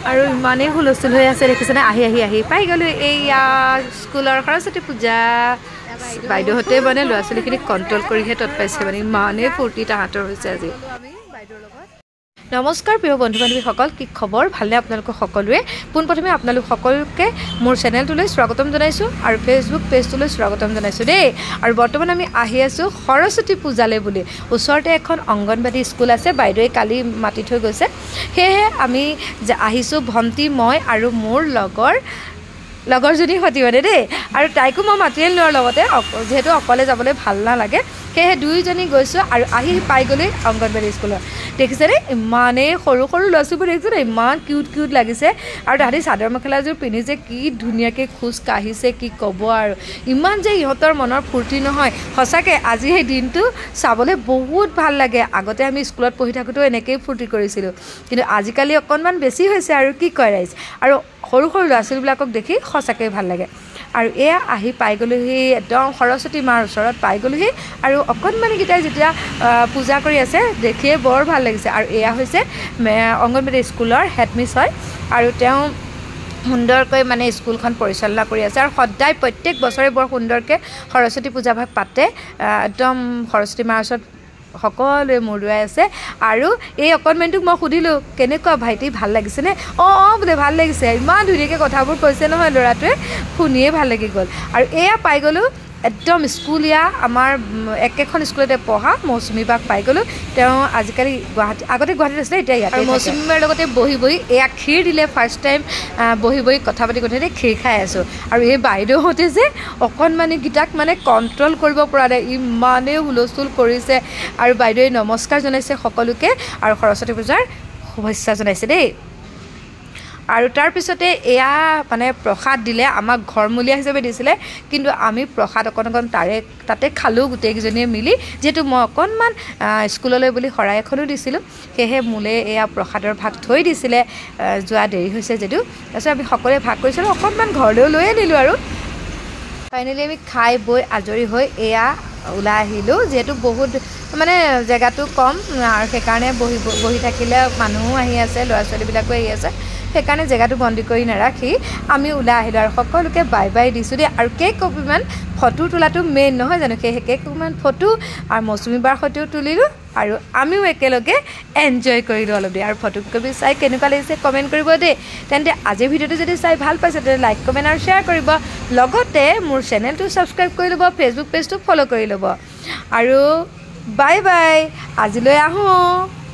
আৰু ইমানেই হুলস্থুল হৈ আছে দেখিছেনে আহি পাই গ'লোঁ এইয়া স্কুলৰ সৰস্বতী পূজা বাইদেউহঁতে মানে ল'ৰা ছোৱালীখিনিক কণ্ট্ৰল কৰিহে তৎ পাইছে মানে ইমানেই ফূৰ্তি তাহাঁতৰ হৈছে আজি নমস্কাৰ প্ৰিয় বন্ধু বান্ধৱীসকল কি খবৰ ভালনে আপোনালোক সকলোৱে পোনপ্ৰথমে আপোনালোক সকলোকে মোৰ চেনেলটোলৈ স্বাগতম জনাইছোঁ আৰু ফেচবুক পেজটোলৈ স্বাগতম জনাইছোঁ দেই আৰু বৰ্তমান আমি আহি আছোঁ সৰস্বতী পূজালৈ বুলি ওচৰতে এখন অংগনবাদী স্কুল আছে বাইদেৱে কালি মাতি থৈ গৈছে সেয়েহে আমি আহিছোঁ ভণ্টি মই আৰু মোৰ লগৰজনী সৈতে মানে দেই আৰু তাইকো মই মাতি আনিলোঁ লগতে যিহেতু অকলে যাবলৈ ভাল নালাগে সেয়েহে দুয়োজনী গৈছোঁ আৰু আহি পাই গ'লেই অংগনবাদী স্কুলত দেখিছেনে ইমানেই সৰু সৰু ল'ৰা ছোৱালীবোৰ দেখিছেনে ইমান কিউট লাগিছে আৰু তাহাঁতি চাদৰ মেখেলাযোৰ পিন্ধিছে কি ধুনীয়াকৈ খোজ কাঢ়িছে কি ক'ব আৰু ইমান যে ইহঁতৰ মনৰ ফূৰ্তি নহয় সঁচাকৈ আজি সেই দিনটো চাবলৈ বহুত ভাল লাগে আগতে আমি স্কুলত পঢ়ি থাকোঁতেও এনেকৈয়ে ফূৰ্তি কৰিছিলোঁ কিন্তু আজিকালি অকণমান বেছি হৈছে আৰু কি কয় ৰাইজ আৰু সৰু সৰু ল'ৰা ছোৱালীবিলাকক দেখি সঁচাকৈ ভাল লাগে আৰু এয়া আহি পাই গ'লোহি একদম সৰস্বতী মাৰ ওচৰত পাই গ'লোহি আৰু অকণমানিকেইটাই যেতিয়া পূজা কৰি আছে দেখিয়ে বৰ ভাল লাগিছে আৰু এয়া হৈছে অংগনবাদী স্কুলৰ হেডমিছ হয় আৰু তেওঁ সুন্দৰকৈ মানে স্কুলখন পৰিচালনা কৰি আছে আৰু সদায় প্ৰত্যেক বছৰে বৰ সুন্দৰকৈ সৰস্বতী পূজাভাগ পাতে একদম সৰস্বতী মাৰ ওচৰত সকলোৱে মূৰুৱাই আছে আৰু এই অকণমানিটোক মই সুধিলোঁ কেনেকুৱা ভাইটি ভাল লাগিছেনে অঁ বোলে ভাল লাগিছে ইমান ধুনীয়াকৈ কথাবোৰ কৈছে নহয় ল'ৰাটোৱে শুনিয়ে ভাল লাগি গ'ল আৰু এয়া পাই গ'লোঁ একদম স্কুলীয়া আমাৰ একেখন স্কুলতে পঢ়া মৌচুমী বাক পাই গ'লোঁ তেওঁ আজিকালি আগতে গুৱাহাটীত আছিলে এতিয়া ইয়াত আৰু মৌচুমী বাৰ লগতে বহি এয়া ক্ষীৰ দিলে ফাৰ্ষ্ট টাইম বহি কথা পাতি ক্ষীৰ খাই আছোঁ আৰু এই বাইদেউহঁতে যে অকণমানিকেইটাক মানে কণ্ট্ৰল কৰিব পৰা নাই ইমানেই হুলস্থুল কৰিছে আৰু বাইদেৱে নমস্কাৰ জনাইছে সকলোকে আৰু সৰস্বতী পূজাৰ শুভেচ্ছা জনাইছে দেই আৰু তাৰপিছতে এয়া মানে প্ৰসাদ দিলে আমাক ঘৰমূলীয়া হিচাপে দিছিলে কিন্তু আমি প্ৰসাদ অকণ তাতে খালোঁ গোটেইকেইজনীয়ে মিলি যিহেতু মই অকণমান স্কুললৈ বুলি শৰাই এখনো দিছিলোঁ সেয়েহে মোলৈ এয়া প্ৰসাদৰ ভাগ থৈ দিছিলে যোৱা দেৰি হৈছে যদিও তাৰপিছত আমি সকলোৱে ভাগ কৰিছিলোঁ অকণমান ঘৰলৈও লৈ আনিলোঁ আৰু ফাইনেলি আমি খাই বৈ আজৰি হৈ এয়া ওলাই আহিলোঁ যিহেতু বহুত মানে জেগাটো কম আৰু সেইকাৰণে বহি থাকিলে মানুহো আহি আছে ল'ৰা ছোৱালীবিলাকো আহি আছে সেইকাৰণে জেগাটো বন্দী কৰি নাৰাখি আমি ওলাই আহিলোঁ আৰু সকলোকে বাই দিছোঁ দেই আৰু কেক কপিমান ফটো তোলাটো মেইন নহয় জানো সেই কেক কপিমান ফটো আৰু মৌচুমী বাৰ সৈতেও তুলিলোঁ আৰু আমিও একেলগে এনজয় কৰিলোঁ অলপ দেই আৰু ফটো কপি চাই কেনেকুৱা লাগিছে কমেণ্ট কৰিব দেই তেন্তে আজিৰ ভিডিঅ'টো যদি চাই ভাল পাইছে তেন্তে লাইক কমেণ্ট আৰু শ্বেয়াৰ কৰিব লগতে মোৰ চেনেলটো ছাবস্ক্ৰাইব কৰি ল'ব ফেচবুক পেজটো ফ'ল' কৰি ল'ব আৰু বাই আজিলৈ আহোঁ।